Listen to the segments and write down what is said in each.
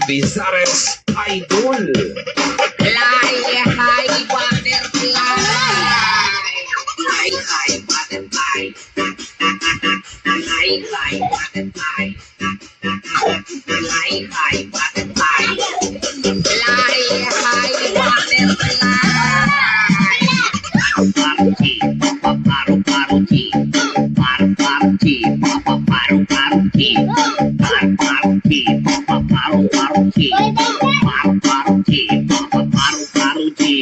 Bizares Idol. Fly high butterfly. Fly high butterfly. Fly high butterfly. Fly high butterfly. Fly high butterfly. Paru-paru-chi, paru-paru-chi. Paru-paru-chi, paru-paru-chi. Paru-paru-chi, paru-paru-chi. Paru-paru-chi, paru-paru-chi.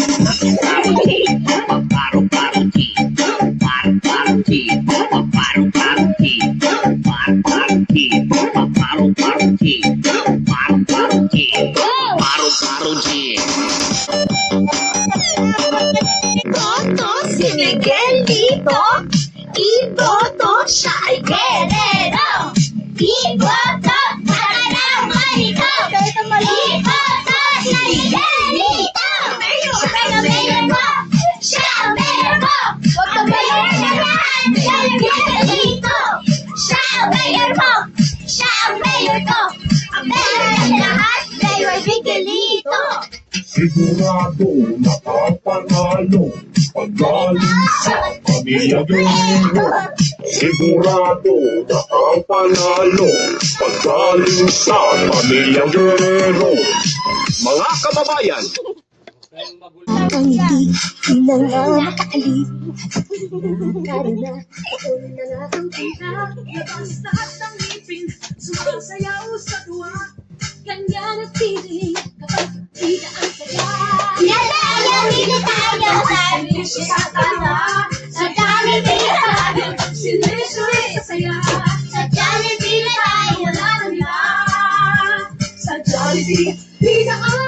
Paru-paru-chi, paru-paru-chi. Paru-paru-chi, paru-paru-chi. Paru-paru-chi, paru-paru-chi. Paru-paru-chi, paru-paru-chi. Toto si Miguelito, iboto siya ay guerrero. Iboto para ng malito. Iboto si Miguelito. Siya ang mayor mo. Siya ang mayor mo. Huwag ka mayor na lahat. Siya ang Miguelito. Siya ang mayor mo. Siya ang mayor ko. Ang mayor ng lahat, Mayor Miguelito. Sigurado nakapanalo pagaling sa pamilya Guerrero. Sigurado nakapanalo pagaling sa pamilya Guerrero. Mga kababayan, Ang hindi na nga makaalis. Karina, ulo na nga ang tira. Labas lahat ng ngipin, sumasayaw sa tuwa. Ganyan at piling, kapag di na ang saya. Hindi tayo sabi Siya sa tanda, sa Jollibee tayo. sinisuri sa saya. Sa Jollibee tayo. Wala na nila, sa Jollibee, di na ang